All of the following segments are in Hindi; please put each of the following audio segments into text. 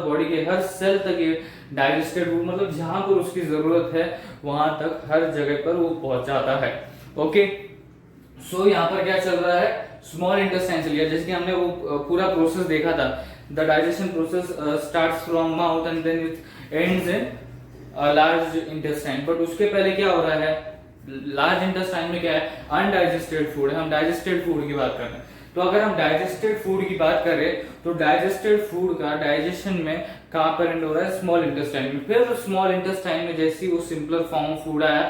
बॉडी के हर सेल तक ये डाइजेस्टेड फूड, मतलब जहां पर उसकी जरूरत है वहां तक हर जगह पर वो पहुंचाता है। ओके, सो यहाँ पर क्या चल रहा है, स्मॉल इंटेस्टाइन से लिया, जैसे कि हमने वो पूरा प्रोसेस देखा था, the digestion process starts from mouth and then it ends in large intestine. But उसके पहले क्या हो रहा है, लार्ज इंटेस्टाइन में क्या है, अनडाइजेस्टेड फूड है, हम डाइजेस्टेड फूड की बात कर रहे हैं। तो अगर हम डाइजेस्टेड फूड की बात करें तो डाइजेस्टेड फूड का डाइजेशन में कहां पर एंड हो रहा है, स्मॉल इंटेस्टाइन में। फिर स्मॉल इंटेस्टाइन में जैसे ही वो सिंपलर फॉर्म फूड आया,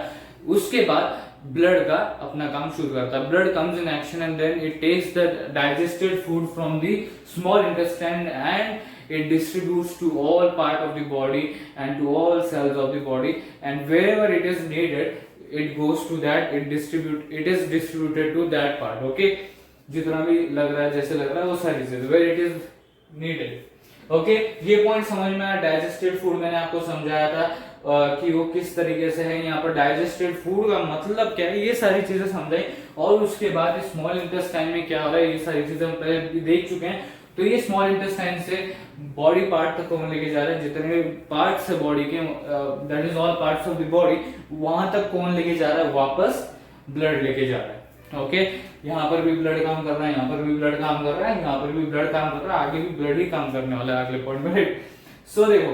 उसके बाद ब्लड का अपना काम शुरू करता है। Blood comes in action and then it takes the digested food from the small intestine and it distributes to all part of the body and to all cells of the body, and wherever it is needed it goes to that, it is distributed to that part. Okay, जितना भी लग रहा है, जैसे लग रहा है वो सारी चीजें where it is needed. Okay, ये पॉइंट समझ में आया। डाइजेस्टेड फूड मैंने आपको समझाया था कि वो किस तरीके से है। यहाँ पर डाइजेस्टेड फूड का मतलब क्या है, ये सारी चीजें समझाई। और उसके बाद स्मॉल इंटेस्टाइन में क्या हो रहा है, ये सारी चीजें हम पहले देख चुके हैं। तो ये स्मॉल इंटेस्टाइन से बॉडी पार्ट तक कौन लेके जा रहा है, जितने पार्ट्स है बॉडी के, that is all parts of the body, वहां तक कौन लेके जा रहा है, वापस ब्लड लेके जा रहा है। ओके, यहाँ पर भी ब्लड काम कर रहा है, यहाँ पर भी ब्लड काम कर रहा है, यहाँ पर भी ब्लड काम कर रहा है, आगे भी ब्लड ही काम करने वाला है अगले पॉइंट में, राइट। सो देखो,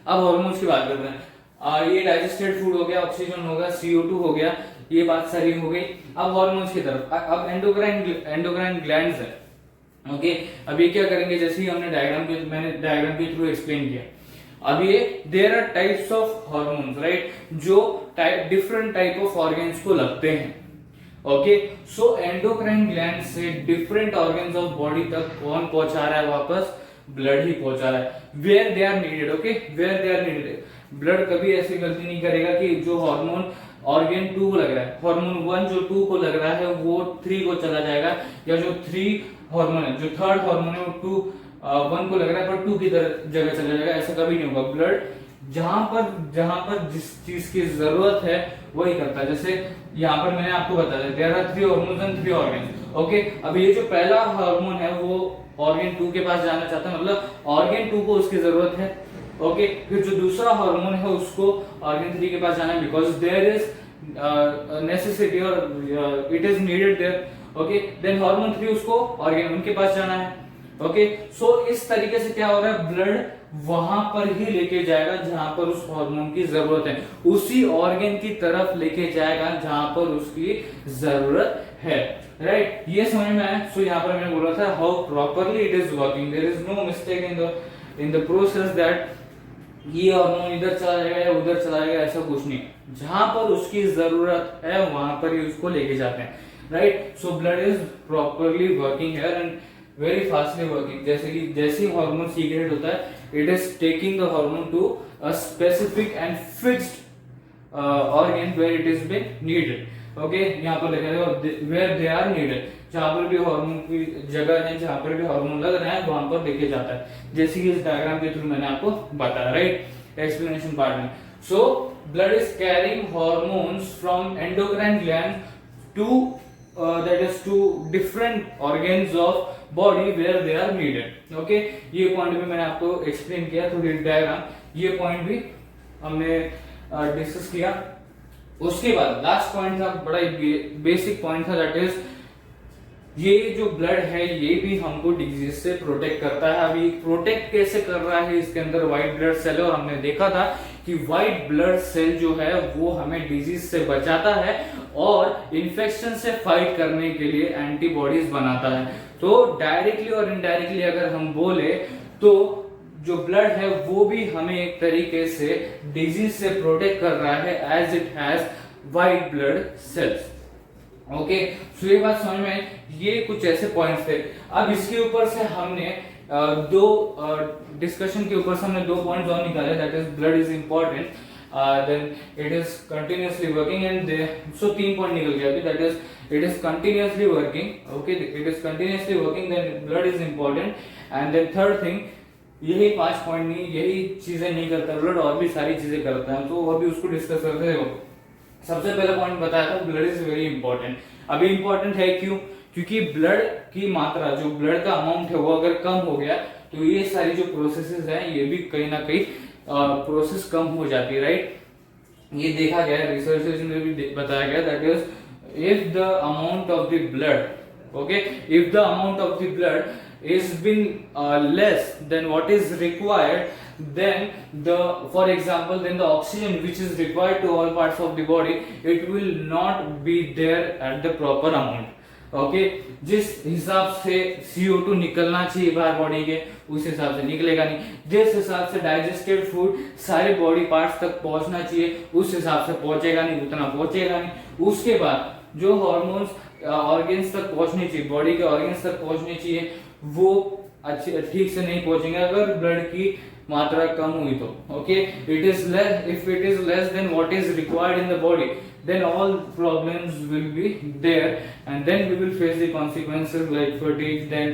अब हार्मोन्स की बात करते हैं। ये डाइजेस्टेड फूड हो गया, ऑक्सीजन हो गया, CO2 हो गया, ये बात सारी हो गई। अब हार्मोन्स की तरफ, अब एंडोक्राइन ग्लैंड्स है। ओके, अब ये क्या करेंगे, जैसे ही हमने मैंने डायग्राम के थ्रू एक्सप्लेन किया। अब ये there are types of hormones, right, जो डिफरेंट टाइप ऑफ ऑर्गन्स को लगते हैं। ओके, सो एंडोक्राइन ग्लैंड से डिफरेंट ऑर्गन्स ऑफ बॉडी तक कौन पहुंचा रहा है, वापस ब्लड ही पहुंचा रहा है, where they are needed. Okay, where they are needed. Blood कभी ऐसी गलती नहीं करेगा कि जो हार्मोन ऑर्गन 2 को लग रहा है, हार्मोन 1 जो 2 को लग रहा है वो 3 को चला जाएगा, या जो 3 हार्मोन है, जो थर्ड हार्मोन है वो 1 को लग रहा है पर 2 की जगह चला जाएगा, ऐसा कभी नहीं होगा। ब्लड जहां पर जिस चीज की जरूरत है वही करता है। जैसे यहाँ पर मैंने आपको बताया there are 3 hormones and 3 organs. Okay, अब ये जो पहला हार्मोन है वो ऑर्गन 2 के पास जाना चाहता है, मतलब ऑर्गन 2 को उसकी जरूरत है। ओके, फिर जो दूसरा हार्मोन है उसको ऑर्गन 3 के पास जाना है, बिकॉज देयर इज नेसेसिटी और it is needed there. Okay, then hormone 3 उसको ऑर्गन 1 के पास जाना है। ओके, सो इस तरीके से क्या हो रहा है, ब्लड वहां पर ही लेके जाएगा जहां पर उस हार्मोन की जरूरत है, उसी ऑर्गन की तरफ लेके जाएगा जहां पर उसकी जरूरत है, राइट। ये समझ में आया। सो यहाँ पर मैंने बोला था how properly it is working, there is no mistake in the process that ये हार्मोन इधर चला जाएगा या उधर चला जाएगा, ऐसा कुछ नहीं। जहां पर उसकी जरूरत है वहां पर ही उसको लेके जाते हैं, right. So blood is properly working here and very fastly working. जैसे कि जैसे हार्मोन सीक्रेट होता है, it is taking the hormone to a specific and fixed organ where it is been needed. Okay, यहाँ पर लिखा है वेयर दे आर नीडेड, जहां पर भी हार्मोन की जगह है, जहां पर भी हार्मोन लग रहा है वहां पर लेके जाता है, जैसे कि इस डायग्राम के थ्रू मैंने आपको बताया, राइट, एक्सप्लेनेशन पार्ट में। So blood is carrying hormones from endocrine gland to that is to different organs of body where they are needed. Okay, ये पॉइंट भी मैंने आपको एक्सप्लेन किया थोड़ी डायग्राम, ये पॉइंट भी हमने डिस्कस किया। उसके बाद लास्ट पॉइंट था, बड़ा बेसिक पॉइंट था, दैट इज ये जो ब्लड है ये भी हमको डिजीज से प्रोटेक्ट करता है। अभी प्रोटेक्ट कैसे कर रहा है, इसके अंदर व्हाइट ब्लड सेल है, और हमने देखा था कि व्हाइट ब्लड सेल जो है वो हमें डिजीज से बचाता है और इन्फेक्शन से फाइट करने के लिए एंटीबॉडीज बनाता है। तो डायरेक्टली और इनडायरेक्टली अगर हम बोले तो जो ब्लड है वो भी हमें एक तरीके से डिजीज से प्रोटेक्ट कर रहा है as it has white blood cells. Okay, so ये बात समझ में, ये कुछ ऐसे पॉइंट्स थे। अब इसके ऊपर से हमने डिस्कशन के ऊपर से हमने 2 पॉइंट्स और निकाले, that is blood is important, then it is continuously working, and so 3 point निकल गया अभी, that is it is continuously working. Okay, it is continuously working, then blood is important, and then third thing, यही 5 पॉइंट नहीं, यही चीजें नहीं करता ब्लड, और भी सारी चीजें करता है, तो अभी उसको डिस्कस करते हैं। सबसे पहला पॉइंट बताया था ब्लड इज वेरी इंपॉर्टेंट। अभी इंपॉर्टेंट है क्यों, क्योंकि ब्लड की मात्रा, जो ब्लड का अमाउंट है वो अगर कम हो गया तो ये सारी जो प्रोसेसेस हैं ये भी कहीं ना कहीं प्रोसेस कम हो जाती है, राइट। ये देखा गया है, रिसर्चेस में भी बताया गया, that is if the amount of the blood, okay, if the amount of the blood is been less than what is required, then for example, then the oxygen which is required to all parts of the body, it will not be there at the proper amount, okay। जिस हिसाब से CO2 निकलना चाहिए बाहर बॉडी के, उस हिसाब से निकलेगा नहीं। जिस हिसाब से डाइजेस्टेड फूड सारे बॉडी पार्ट्स तक पहुंचना चाहिए, उस हिसाब से पहुंचेगा नहीं, उतना पहुंचेगा नहीं। उसके बाद जो हार्मोन्स ऑर्गेन्स तक पहुंचने चाहिए, बॉडी के ऑर्गेन्स तक पहुंचने चाहिए, वो अच्छे ठीक से नहीं पहुंचेंगे अगर ब्लड की मात्रा कम हुई तो, okay. It is less, if it is less than what is required in the body, then all problems will be there, and then we will face the consequences like fatigue, then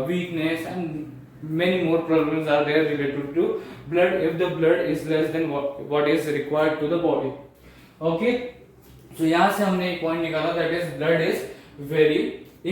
weakness, and many more problems are there related to blood if the blood is less than what is required to the body, okay। तो यहां से हमने एक पॉइंट निकाला, that is blood is very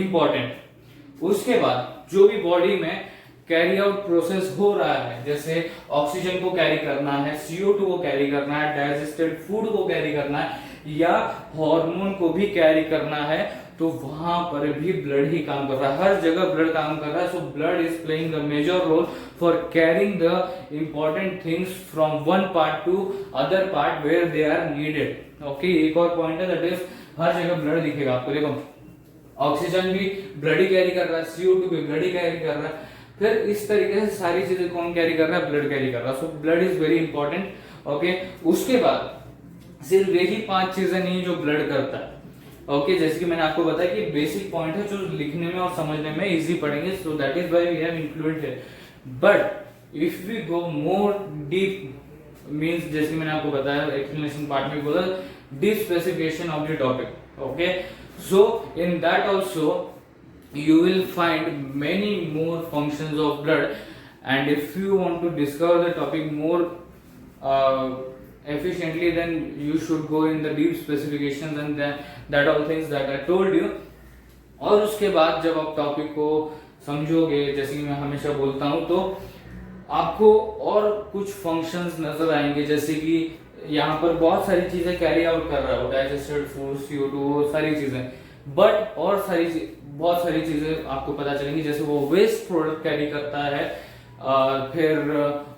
important. उसके बाद जो भी बॉडी में कैरी आउट प्रोसेस हो रहा है, जैसे ऑक्सीजन को कैरी करना है, CO2 को कैरी करना है, डाइजेस्टेड फूड को कैरी करना है, या हार्मोन को भी कैरी करना है, तो वहां पर भी ब्लड ही काम कर रहा है, हर जगह ब्लड काम कर रहा है। So blood is playing the major role for carrying the important things from one part to other part where they are needed, okay. एक और पॉइंट है, दैट इज हर जगह ब्लड दिखेगा आपको, देखो ऑक्सीजन भी ब्लड ही कैरी कर रहा है, CO2 भी ब्लड ही कैरी कर रहा है, फिर इस तरीके से सारी चीजें कौन कैरी कर रहा है, ब्लड कैरी कर रहा है। So blood is very important, okay. उसके बाद सिर्फ यही 5 चीजें नहीं जो ब्लड करता है, ओके। जैसे कि मैंने आपको बताया कि बेसिक पॉइंट है जो लिखने में और समझने में इजी पड़ेंगे, so that is why we have included here. But if we go more deep means, जैसे कि मैंने आपको बताया एक्सप्लेनेशन पार्ट में बोला, deep specification of the topic, okay. So in that also you will find many more functions of blood, and if you want to discover the topic more efficiently, then you should go in the deep specifications and that all things that I told you। और उसके बाद जब आप टॉपिक को समझोगे, जैसे कि मैं हमेशा बोलता हूं, तो आपको और कुछ फंक्शंस नजर आएंगे, जैसे कि यहाँ पर बहुत सारी चीजें कैरी आउट कर रहा हो, डाइजेस्टेड फूड, CO2, सारी चीजें, बट और बहुत सारी चीजें आपको पता चलेंगी, जैसे वो वेस्ट प्रोडक्ट कैरी करता है, फिर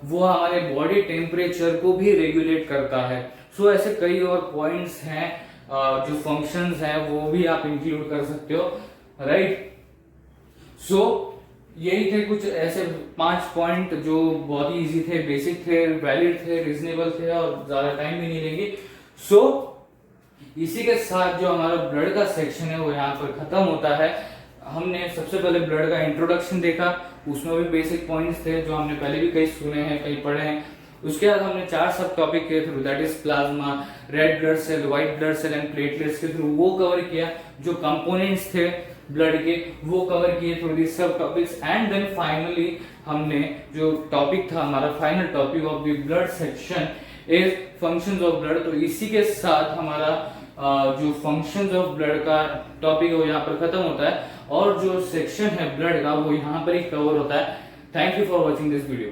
वो हमारे बॉडी टेम्परेचर को भी रेगुलेट करता है। सो ऐसे कई और पॉइंट्स हैं, जो फंक्शंस हैं वो भी आप इंक्लूड कर सकते हो, राइट। सो यही थे कुछ ऐसे 5 पॉइंट जो बहुत ही इजी थे, बेसिक थे, वैलिड थे, रीजनेबल थे और ज्यादा टाइम भी नहीं लेंगे। सो इसी के साथ जो हमारा ब्लड का सेक्शन है वो यहाँ पर खत्म होता है। हमने सबसे पहले ब्लड का इंट्रोडक्शन देखा, उसमें भी बेसिक पॉइंट्स थे जो हमने पहले भी कई सुने हैं, कई पढ़े हैं। उसके बाद हमने 4 सब टॉपिक के थ्रू, that is plasma, red blood cell, white blood cell and platelets के थ्रू वो कवर किया, जो कंपोनेंट्स थे ब्लड के वो कवर किए थ्रू दी सब टॉपिक्स। एंड देन फाइनली हमने जो टॉपिक था हमारा final topic of the blood section is functions of blood. तो इसी के साथ हमारा जो फंक्शंस ऑफ ब्लड का टॉपिक है वो यहाँ पर खत्म होता है, और जो सेक्शन है ब्लड का वो यहाँ पर ही कवर होता है। Thank you for watching this video.